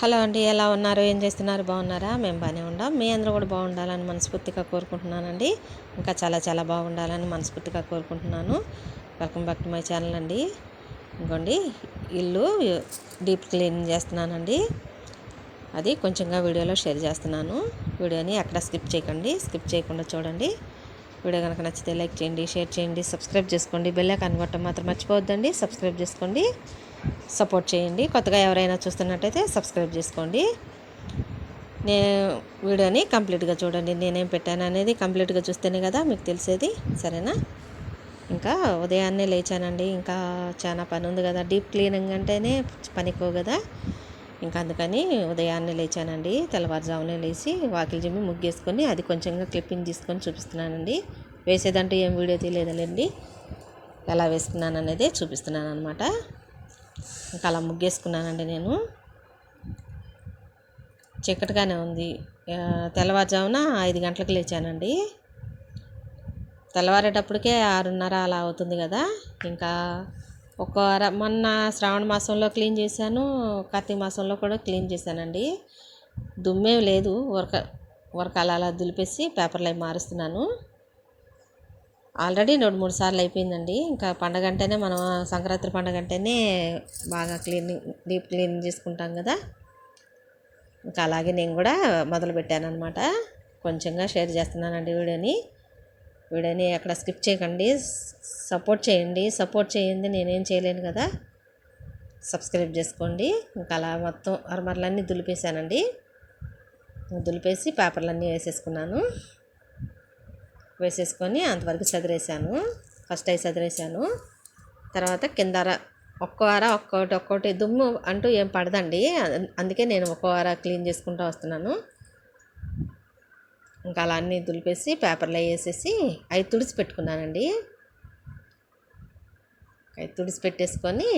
Hello అండి, ఎలా ఉన్నారు? ఏం చేస్తున్నారు? బాగున్నారా? మేము బాగానే ఉన్నాం. మీ అందరూ కూడా బాగుండాలని మనస్ఫూర్తిగా కోరుకుంటున్నానండి. ఇంకా చాలా చాలా బాగుండాలని మనస్ఫూర్తిగా కోరుకుంటున్నాను. Welcome back to my channel అండి. ఇంకోండి, ఇల్లు డీప్ క్లీనింగ్ చేస్తున్నానండి. అది కొంచెంగా వీడియోలో షేర్ చేస్తున్నాను. వీడియోని ఎక్కడ స్కిప్ చేయకండి, స్కిప్ చేయకుండా చూడండి. వీడియో కనుక నచ్చితే లైక్ చేయండి, షేర్ చేయండి, సబ్స్క్రైబ్ చేసుకోండి. బెల్ ఐకాన్ కొట్టడం మాత్రం మర్చిపోవద్దండి. సబ్స్క్రైబ్ చేసుకోండి, సపోర్ట్ చేయండి. కొత్తగా ఎవరైనా చూస్తున్నట్టయితే సబ్స్క్రైబ్ చేసుకోండి. వీడియోని కంప్లీట్గా చూడండి. నేనేం పెట్టాను అనేది కంప్లీట్గా చూస్తేనే కదా మీకు తెలిసేది, సరేనా? ఇంకా ఉదయాన్నే లేచానండి. ఇంకా చాలా పని ఉంది కదా, డీప్ క్లీనింగ్ అంటేనే పని ఎక్కువ కదా. ఇంకా అందుకని ఉదయాన్నే లేచానండి. తెల్లవారుజామునే లేచి వాకిలి జిమ్మి ముగ్గేసుకొని అది కొంచెంగా క్లిప్పింగ్ తీసుకొని చూపిస్తున్నానండి. వేసేదంటూ ఏం వీడియో తీయలేదండి, ఎలా వేసుకున్నాను అనేది చూపిస్తున్నాను అనమాట. ఇంకా అలా ముగ్గేసుకున్నానండి. నేను చీకటిగానే ఉంది. తెల్లవారుజామున 5 గంటలకు లేచానండి. తెల్లవారేటప్పటికే 6:30 అలా అవుతుంది కదా. ఇంకా మొన్న శ్రావణ మాసంలో క్లీన్ చేశాను, కార్తీక మాసంలో కూడా క్లీన్ చేశానండి. దుమ్మేం లేదు, వర్క్ అలా దులిపేసి పేపర్లు అవి మారుస్తున్నాను. ఆల్రెడీ 2-3 సార్లు అయిపోయిందండి. ఇంకా పండగ అంటేనే మనం సంక్రాంతి పండగ అంటేనే బాగా డీప్ క్లీనింగ్ చేసుకుంటాం కదా. ఇంకా అలాగే నేను కూడా మొదలుపెట్టాను అనమాట. కొంచెంగా షేర్ చేస్తున్నానండి వీడియోని ఎక్కడ స్కిప్ చేయకండి, సపోర్ట్ చేయండి. సపోర్ట్ చేయండి, నేనేం చేయలేను కదా. సబ్స్క్రైబ్ చేసుకోండి. ఇంకా అలా మొత్తం అరమరలన్నీ దులిపేశానండి. దులిపేసి పేపర్లన్నీ వేసేసుకొని అంతవరకు చదిరేసాను. ఫస్ట్ అవి చదిరేసాను. తర్వాత కింద ఒక్కొక్కటి దుమ్ము అంటూ ఏం పడదండి. అందుకే నేను ఒక్కో క్లీన్ చేసుకుంటూ వస్తున్నాను. ఇంకా అలా అన్నీ దులిపేసి పేపర్లో వేసేసి అవి తుడిచి పెట్టుకున్నానండి. అవి తుడిచి పెట్టేసుకొని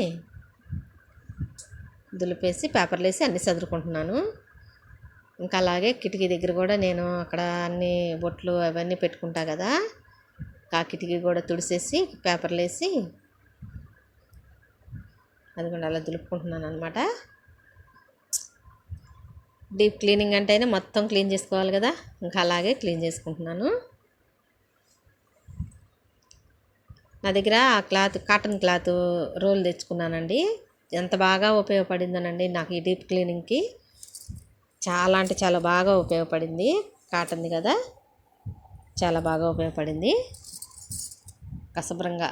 దులిపేసి పేపర్లు వేసి అన్నీ చదురుకుంటున్నాను. ఇంకా అలాగే కిటికీ దగ్గర కూడా నేను అక్కడ అన్ని బొట్లు అవన్నీ పెట్టుకుంటా కదా, ఆ కిటికీ కూడా తుడిసేసి పేపర్లు వేసి అది కూడా అలా దులుపుకుంటున్నాను అనమాట. డీప్ క్లీనింగ్ అంటేనే మొత్తం క్లీన్ చేసుకోవాలి కదా. ఇంకా అలాగే క్లీన్ చేసుకుంటున్నాను. నా దగ్గర కాటన్ క్లాత్ రోల్ తెచ్చుకున్నానండి. ఎంత బాగా ఉపయోగపడిందోనండి నాకు ఈ డీప్ క్లీనింగ్కి. చాలా అంటే చాలా బాగా ఉపయోగపడింది. కాటన్ది కదా, చాలా బాగా ఉపయోగపడింది. కసబ్రంగా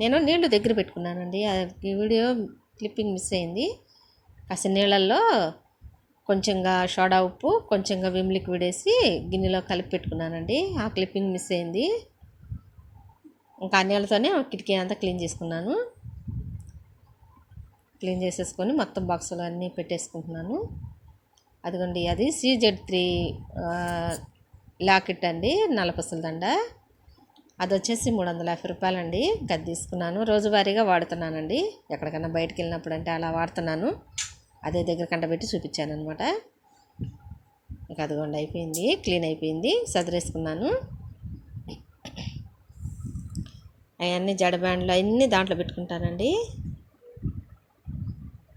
నేను నీళ్లు దగ్గర పెట్టుకున్నానండి. ఈ వీడియో క్లిప్పింగ్ మిస్ అయింది. కాస్త నీళ్ళల్లో కొంచెంగా సోడా ఉప్పు, కొంచెంగా విమ్ లిక్విడ్ వేసి గిన్నెలో కలిపి పెట్టుకున్నానండి. ఆ క్లిప్పింగ్ మిస్ అయింది. ఇంకా ఆ నీళ్ళతోనే కిటికీ అంతా క్లీన్ చేసుకున్నాను. క్లీన్ చేసేసుకొని మొత్తం బాక్సులు అన్నీ పెట్టేసుకుంటున్నాను. అదిగోండి, అది CZ3 లాకెట్ అండి, నల్లపూసల దండ. అది వచ్చేసి 350 రూపాయలండి. అది తీసుకున్నాను. రోజువారీగా వాడుతున్నానండి. ఎక్కడికైనా బయటకు వెళ్ళినప్పుడు అంటే అలా వాడుతున్నాను. అదే దగ్గర కంటబెట్టి చూపించాను అనమాట. ఇంకా అదిగోండి అయిపోయింది, క్లీన్ అయిపోయింది. సదిరేసుకున్నాను. అవన్నీ జడ బ్యాండ్లు అన్నీ దాంట్లో పెట్టుకుంటానండి.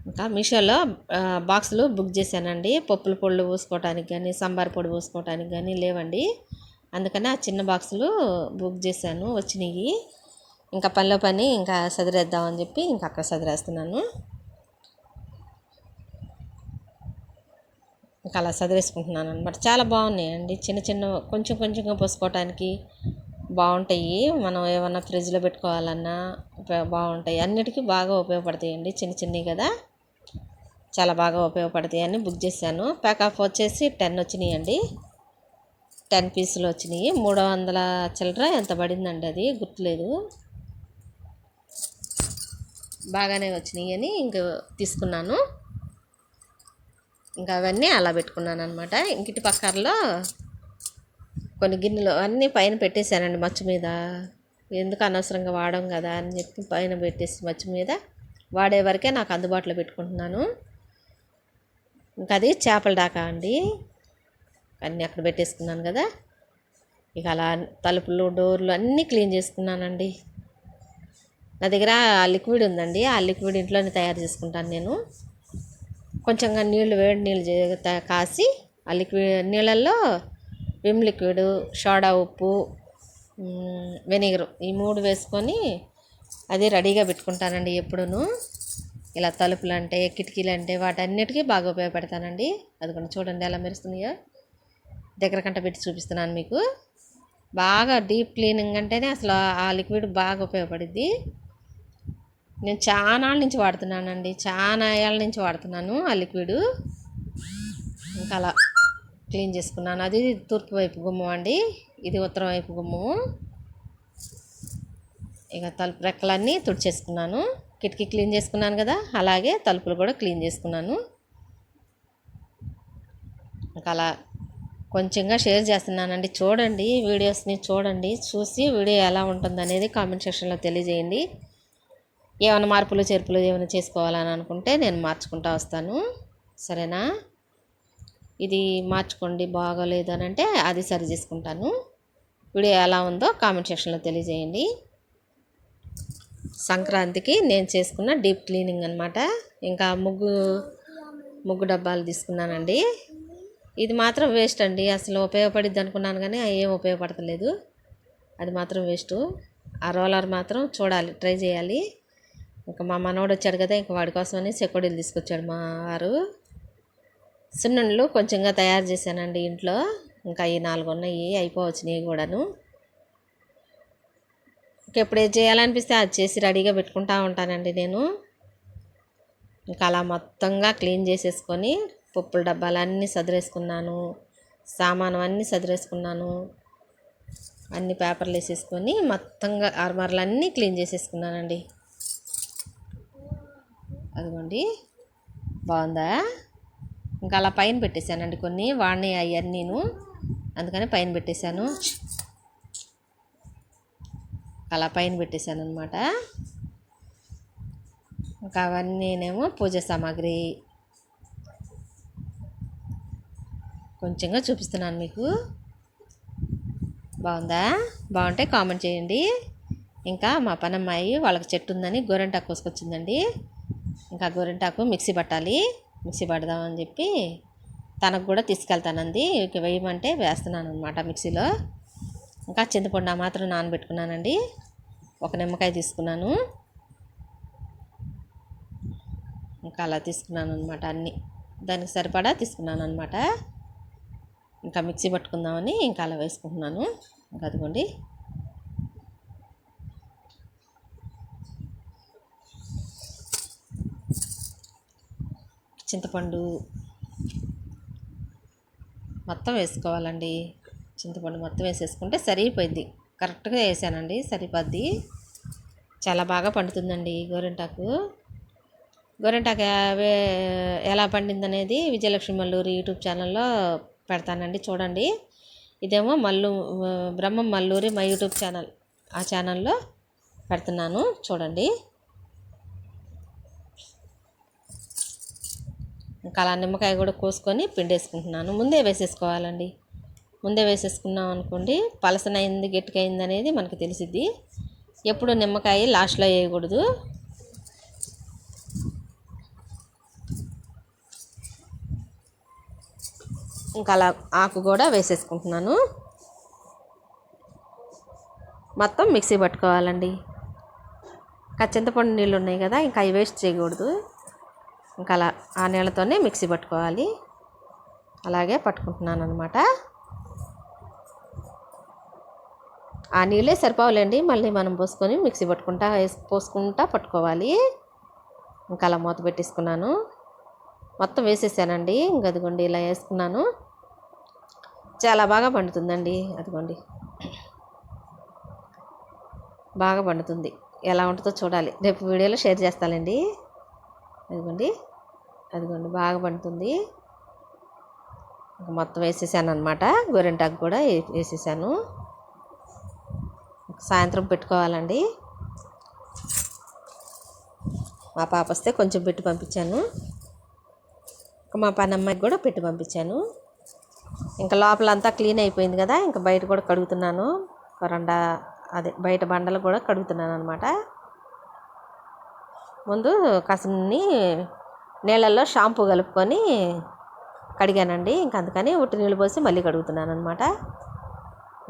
ఇంకా మీషోలో బాక్సులు బుక్ చేశానండి. పప్పుల పొళ్ళు పోసుకోవటానికి కానీ, సాంబార్ పొడి పోసుకోవటానికి కానీ లేవండి. అందుకని ఆ చిన్న బాక్సులు బుక్ చేశాను, వచ్చినాయి. ఇంకా పనిలో పని ఇంకా సదిరేద్దామని చెప్పి ఇంకా అక్కడ సదిరేస్తున్నాను. ఇంకా అలా సదిరేసుకుంటున్నాను అనమాట. చాలా బాగున్నాయండి. చిన్న చిన్న కొంచెం కొంచెంగా పోసుకోవటానికి బాగుంటాయి. మనం ఏమన్నా ఫ్రిడ్జ్లో పెట్టుకోవాలన్నా బాగుంటాయి. అన్నిటికీ బాగా ఉపయోగపడతాయండి. చిన్న చిన్నవి కదా, చాలా బాగా ఉపయోగపడతాయి అని బుక్ చేశాను. ప్యాక్ ఆఫ్ వచ్చేసి 10 వచ్చినాయండి. 10 పీసులు వచ్చినాయి. 300 చిల్లర ఎంత పడిందండి, అది గుర్తులేదు. బాగానే వచ్చినాయి అని ఇంక తీసుకున్నాను. ఇంకా అవన్నీ అలా పెట్టుకున్నాను అనమాట. ఇంకిటి పక్కలో కొన్ని గిన్నెలు అన్నీ పైన పెట్టేశానండి మచ్చు మీద. ఎందుకు అనవసరంగా వాడడం కదా అని చెప్పి పైన పెట్టేసి మచ్చు మీద వాడే వరకే నాకు అందుబాటులో పెట్టుకుంటున్నాను. ఇంకా అది చేపల దాకా అండి, అన్నీ అక్కడ పెట్టేసుకున్నాను కదా. ఇక అలా తలుపులు, డోర్లు అన్నీ క్లీన్ చేసుకున్నానండి. నా దగ్గర లిక్విడ్ ఉందండి. ఆ లిక్విడ్ ఇంట్లోనే తయారు చేసుకుంటాను నేను. కొంచెంగా వేడి నీళ్ళు కాసి ఆ నీళ్ళల్లో విమ్ లిక్విడ్, సోడా ఉప్పు, వెనిగరు ఈ 3 వేసుకొని అది రెడీగా పెట్టుకుంటానండి. ఎప్పుడూ ఇలా తలుపులు అంటే, కిటికీలు అంటే వాటన్నిటికీ బాగా ఉపయోగపడతానండి. అది కూడా చూడండి ఎలా మెరుస్తున్నాయో. దగ్గర కంట పెట్టి చూపిస్తున్నాను మీకు. బాగా డీప్ క్లీనింగ్ అంటేనే అసలు ఆ లిక్విడ్ బాగా ఉపయోగపడుద్ది. నేను చాలా నుంచి వాడుతున్నానండి, చాలా ఏళ్ళ నుంచి వాడుతున్నాను ఆ లిక్విడ్. ఇంకా అలా క్లీన్ చేసుకున్నాను. అది తూర్పు వైపు గుమ్మం అండి, ఇది ఉత్తరం వైపు గుమ్మము. ఇక తలుపు రెక్కలన్నీ తుడిచేసుకున్నాను. కిటికీ క్లీన్ చేసుకున్నాను కదా, అలాగే తలుపులు కూడా క్లీన్ చేసుకున్నాను. ఇంకా అలా కొంచెంగా షేర్ చేస్తున్నానండి. చూడండి, వీడియోస్ని చూడండి, చూసి వీడియో ఎలా ఉంటుందనేది కామెంట్ సెక్షన్లో తెలియజేయండి. ఏమైనా మార్పులు చేర్పులు ఏమైనా చేసుకోవాలని అనుకుంటే నేను మార్చుకుంటూ వస్తాను, సరేనా? ఇది మార్చుకోండి బాగోలేదు అని అంటే అది సరి చేసుకుంటాను. వీడియో ఎలా ఉందో కామెంట్ సెక్షన్లో తెలియజేయండి. సంక్రాంతికి నేను చేసుకున్న డీప్ క్లీనింగ్ అనమాట. ఇంకా ముగ్గు డబ్బాలు తీసుకున్నానండి. ఇది మాత్రం వేస్ట్ అండి, అసలు ఉపయోగపడిద్ది అనుకున్నాను కానీ ఏం ఉపయోగపడతలేదు. అది మాత్రం వేస్ట్. ఆ రోలర్ మాత్రం చూడాలి, ట్రై చేయాలి. ఇంకా మా మనోడు వచ్చాడు కదా, ఇంకా వాడి కోసమని చెకోడీలు తీసుకొచ్చాడు మా వారు. సున్నుండలు కొంచెంగా తయారు చేశానండి ఇంట్లో. ఇంకా ఈ 4 ఉన్నాయి, అయిపోవచ్చినాయి కూడాను. ఇంకెప్పుడు ఏది చేయాలనిపిస్తే అది చేసి రెడీగా పెట్టుకుంటూ ఉంటానండి నేను. ఇంకా అలా మొత్తంగా క్లీన్ చేసేసుకొని పప్పుల డబ్బాలన్నీ సదిరేసుకున్నాను, సామాను అన్నీ సదిరేసుకున్నాను, అన్ని పేపర్లు వేసేసుకొని మొత్తంగా ఆర్మర్లు అన్నీ క్లీన్ చేసేసుకున్నానండి. అదిగోండి, బాగుందా? ఇంకా అలా పైన పెట్టేశానండి, కొన్ని వాడిని అవన్నీను, అందుకని పైన పెట్టేశాను. అలా పైన పెట్టేశాను అనమాట. ఇంకా అవన్నీనేమో పూజ సామాగ్రి కొంచెంగా చూపిస్తున్నాను మీకు. బాగుందా? బాగుంటే కామెంట్ చేయండి. ఇంకా మా పనమ్మాయి వాళ్ళకి చెట్టు ఉందని గోరింటాకు కోసుకొచ్చిందండి. ఇంకా గోరింటాకు మిక్సీ పట్టాలి, మిక్సీ పడదామని చెప్పి తనకు కూడా తీసుకెళ్తానంది. ఇక వేయమంటే వేస్తున్నాను అనమాట మిక్సీలో. ఇంకా చింతపండు మాత్రం నానబెట్టుకున్నానండి. ఒక నిమ్మకాయ తీసుకున్నాను. ఇంకా అలా తీసుకున్నాను అనమాట, అన్నీ దానికి సరిపడా తీసుకున్నాను అనమాట. ఇంకా మిక్సీ పట్టుకుందామని ఇంకా అలా వేసుకుంటున్నాను. ఇంకా అదిగోండి, చింతపండు మొత్తం వేసుకోవాలండి. చింతపండు మొత్తం వేసేసుకుంటే సరిపోద్ది. కరెక్ట్గా వేసానండి, సరిపోద్ది. చాలా బాగా పండుతుందండి గోరింటాకు. గోరింటాకు ఎలా పండిందనేది విజయలక్ష్మి మల్లూరి యూట్యూబ్ ఛానల్లో పెడతానండి, చూడండి. ఇదేమో బ్రహ్మం మల్లూరి మా యూట్యూబ్ ఛానల్, ఆ ఛానల్లో పెడుతున్నాను, చూడండి. ఇంకా అలా నిమ్మకాయ కూడా కోసుకొని పిండేసుకుంటున్నాను. ముందే వేసేసుకోవాలండి, ముందే వేసేసుకున్నాం అనుకోండి పలసనైంది గట్టికైంది అనేది మనకు తెలిసిద్ది. ఎప్పుడు నిమ్మకాయ లాస్ట్లో వేయకూడదు. ఇంకా అలా ఆకు కూడా వేసేసుకుంటున్నాను. మొత్తం మిక్సీ పట్టుకోవాలండి. ఇంకా చింతపండు నీళ్ళు ఉన్నాయి కదా, ఇంకా అవి వేస్ట్ చేయకూడదు. ఇంకా అలా ఆ నీళ్ళతోనే మిక్సీ పట్టుకోవాలి. అలాగే పట్టుకుంటున్నాను అనమాట. ఆ నీళ్ళే సరిపోవాలండి, మళ్ళీ మనం పోసుకొని మిక్సీ పోసుకుంటా పట్టుకోవాలి. ఇంకా అలా మూత పెట్టేసుకున్నాను. మొత్తం వేసేసానండి. ఇంకా అదిగోండి ఇలా వేసుకున్నాను. చాలా బాగా పండుతుందండి. అదిగోండి బాగా పండుతుంది. ఎలా ఉంటుందో చూడాలి, రేపు వీడియోలో షేర్ చేస్తానండి. అదిగోండి బాగా పండుతుంది. మొత్తం వేసేసాను అనమాట. గోరింటాకు కూడా వేసేసాను. సాయంత్రం పెట్టుకోవాలండి. మా పాప వస్తే కొంచెం పెట్టి పంపించాను. మా పనమ్మాయికి కూడా పెట్టి పంపించాను. ఇంకా లోపలంతా క్లీన్ అయిపోయింది కదా, ఇంకా బయట కూడా కడుగుతున్నాను. బయట బండలు కూడా కడుగుతున్నాను అనమాట. ముందు కసన్ని నీళ్ళల్లో షాంపూ కలుపుకొని కడిగానండి. అందుకని ఉట్టి నీళ్ళు పోసి మళ్ళీ కడుగుతున్నాను అనమాట.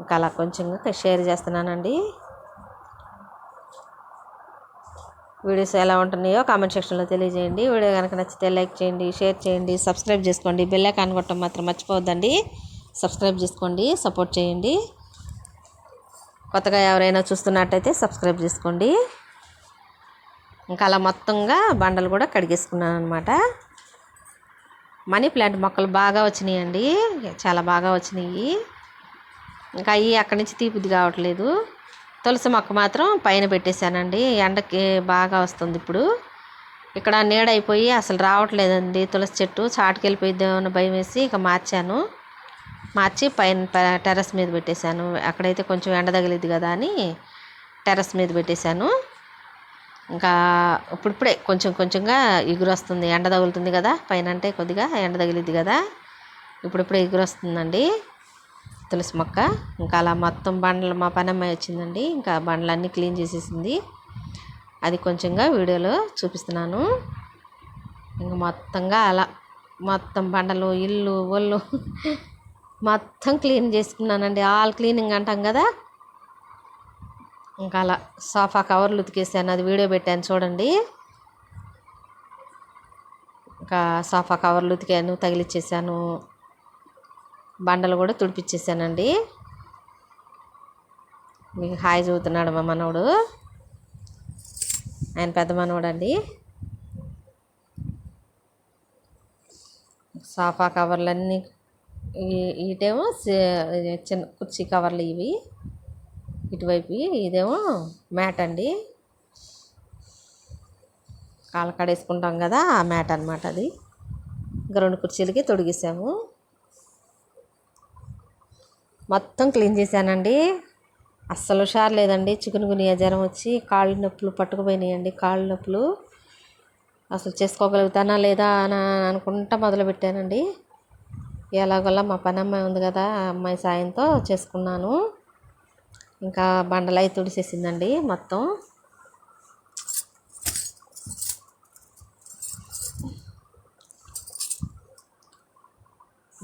ఇంకా అలా కొంచెంగా షేర్ చేస్తున్నానండి. వీడియోస్ ఎలా ఉంటున్నాయో కామెంట్ సెక్షన్లో తెలియజేయండి. వీడియో కనుక నచ్చితే లైక్ చేయండి, షేర్ చేయండి, సబ్స్క్రైబ్ చేసుకోండి. బెల్ ఐకాన్ కొట్టడం మాత్రం మర్చిపోవద్దండి. సబ్స్క్రైబ్ చేసుకోండి, సపోర్ట్ చేయండి. కొత్తగా ఎవరైనా చూస్తున్నట్టయితే సబ్స్క్రైబ్ చేసుకోండి. ఇంకా అలా మొత్తంగా బండలు కూడా కడిగేసుకున్నాను అనమాట. మనీ ప్లాంట్ మొక్కలు బాగా వచ్చినాయండి, చాలా బాగా వచ్చినాయి. ఇంకా అవి అక్కడి నుంచి తీపిది కావట్లేదు. తులసి మొక్క మాత్రం పైన పెట్టేశానండి. ఎండకి బాగా వస్తుంది. ఇప్పుడు ఇక్కడ నీడైపోయి అసలు రావట్లేదండి. తులసి చెట్టు చాటుకెళ్ళిపోయిద్దామో అని భయం వేసి ఇక మార్చి పైన టెర్రస్ మీద పెట్టేశాను. అక్కడైతే కొంచెం ఎండ తగిలిద్ది కదా అని టెర్రస్ మీద పెట్టేశాను. ఇంకా ఇప్పుడిప్పుడే కొంచెంగా ఎగురు వస్తుంది. ఎండ తగులుతుంది కదా పైన, అంటే కొద్దిగా ఎండ తగిలిద్ది కదా, ఇప్పుడిప్పుడే ఎగురు వస్తుందండి తులసి మొక్క. ఇంకా అలా మొత్తం బండలు, మా పనమ్మాయి వచ్చిందండి, ఇంకా బండలన్నీ క్లీన్ చేసేసింది. అది కొంచెంగా వీడియోలో చూపిస్తున్నాను. ఇంకా మొత్తంగా అలా మొత్తం బండలు, ఇల్లు, ఒళ్ళు మొత్తం క్లీన్ చేసుకున్నానండి. ఆల్ క్లీనింగ్ అంటాం కదా. ఇంకా అలా సోఫా కవర్లు ఉతికేసాను, అది వీడియో పెట్టాను చూడండి. ఇంకా సోఫా కవర్లు ఉతికాను, తగిలిచ్చేసాను. బండలు కూడా తుడిపిచ్చేసానండి. మీకు హాయ్ చదువుతున్నాడు మా మనవడు, ఆయన పెద్ద మనవడు అండి. సోఫా కవర్లన్నీ, ఇటేమో చిన్న కుర్చీ కవర్లు ఇవి, ఇటువైపు ఇదేమో మ్యాట్ అండి, కాళ్ళ కడేసుకుంటాం కదా ఆ మ్యాట్ అనమాట అది. ఇంకా 2 కుర్చీలకి తొడిగేసాము. మొత్తం క్లీన్ చేశానండి. అస్సలు హుషారు లేదండి. చికునుగునియా జ్వరం వచ్చి కాళ్ళు నొప్పులు పట్టుకుపోయినాయండి. కాళ్ళు నొప్పులు అసలు చేసుకోగలుగుతానా లేదా అని అనుకుంటా మొదలుపెట్టానండి. ఎలాగోలా మా పనమ్మాయి ఉంది కదా, ఆ అమ్మాయి సాయంతో చేసుకున్నాను. ఇంకా బండలై తుడిసేసిందండి మొత్తం.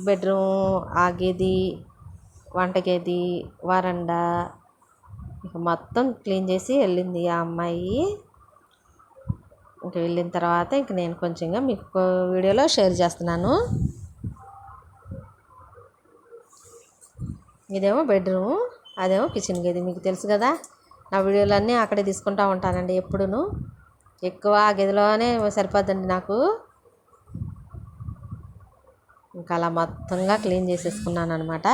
బెడ్రూమ్, ఆ గది, వంటగది, వరండా ఇక మొత్తం క్లీన్ చేసి వెళ్ళింది ఆ అమ్మాయి. ఇంక వెళ్ళిన తర్వాత ఇంక నేను కొంచెంగా మీకు వీడియోలో షేర్ చేస్తున్నాను. ఇదేమో బెడ్రూమ్, అదేమో కిచెన్ గది. మీకు తెలుసు కదా, నా వీడియోలన్నీ అక్కడే తీసుకుంటూ ఉంటానండి ఎప్పుడును. ఎక్కువ ఆ గదిలోనే సరిపోద్దండి నాకు. ఇంకా అలా మొత్తంగా క్లీన్ చేసేసుకున్నాను అనమాట.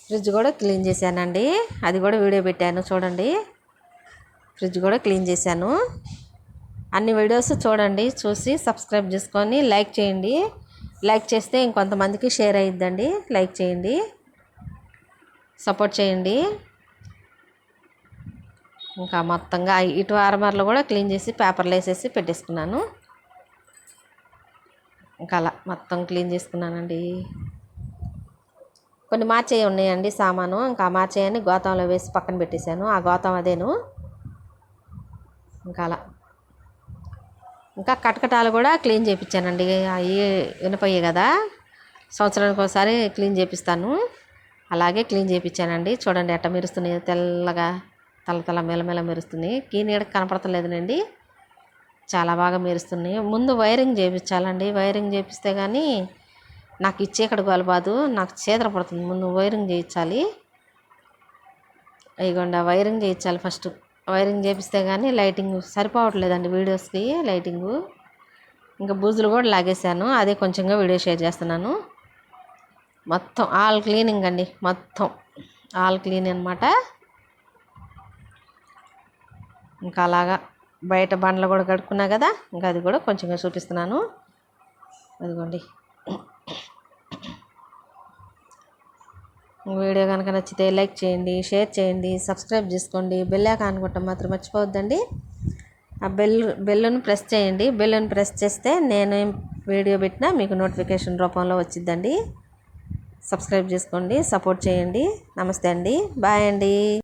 ఫ్రిడ్జ్ కూడా క్లీన్ చేశానండి, అది కూడా వీడియో పెట్టాను చూడండి. ఫ్రిడ్జ్ కూడా క్లీన్ చేశాను. అన్ని వీడియోస్ చూడండి, చూసి సబ్స్క్రైబ్ చేసుకొని లైక్ చేయండి. లైక్ చేస్తే ఇంకొంతమందికి షేర్ అయ్యిద్దండి. లైక్ చేయండి, సపోర్ట్ చేయండి. ఇంకా మొత్తంగా ఇటు ఆర్మర్లో కూడా క్లీన్ చేసి పేపర్లు వేసేసి పెట్టేసుకున్నాను. ఇంకా అలా మొత్తం క్లీన్ చేసుకున్నానండి. కొన్ని మార్చేవి ఉన్నాయండి సామాను, ఇంకా మార్చేయని గోతంలో వేసి పక్కన పెట్టేశాను. ఆ గోతం అదేను. ఇంకా అలా ఇంకా కటకటాలు కూడా క్లీన్ చేయించానండి. అవి వినపోయాయి కదా, సంవత్సరానికి ఒకసారి క్లీన్ చేపిస్తాను. అలాగే క్లీన్ చేయించానండి. చూడండి ఎట్ట మెరుస్తున్నాయి, తెల్లగా తల మెలమెల మెరుస్తున్నాయి. నీడకి కనపడతలేదునండి, చాలా బాగా మెరుస్తున్నాయి. ముందు వైరింగ్ చేయించాలండి. వైరింగ్ చేపిస్తే కానీ నాకు ఈ చీకటి గొలబాదు, నాకు చీదర పడుతుంది. ముందు వైరింగ్ చేయించాలి. ఇదిగోండి వైరింగ్ చేయించాలి ఫస్ట్. వైరింగ్ చేపిస్తే కానీ లైటింగ్ సరిపోవట్లేదండి వీడియోస్కి లైటింగు. ఇంకా బూజులు కూడా లాగేశాను, అదే కొంచెంగా వీడియో షేర్ చేస్తున్నాను. మొత్తం ఆల్ క్లీనింగ్ అండి, మొత్తం ఆల్ క్లీన్ అనమాట. ఇంకా అలాగా బయట బండ్లు కూడా కడుక్కున్నా కదా, ఇంకా అది కూడా కొంచెంగా చూపిస్తున్నాను. అదిగోండి. వీడియో కనుక నచ్చితే లైక్ చేయండి, షేర్ చేయండి, సబ్స్క్రైబ్ చేసుకోండి. బెల్ ఐకాన్ కొట్టడం మాత్రం మర్చిపోవద్దండి. ఆ బెల్లును ప్రెస్ చేయండి. బెల్లును ప్రెస్ చేస్తే నేను వీడియో పెట్టినా మీకు నోటిఫికేషన్ రూపంలో వచ్చిద్దండి. సబ్స్క్రైబ్ చేసుకోండి, సపోర్ట్ చేయండి. నమస్తే అండి, బాయ్ అండి.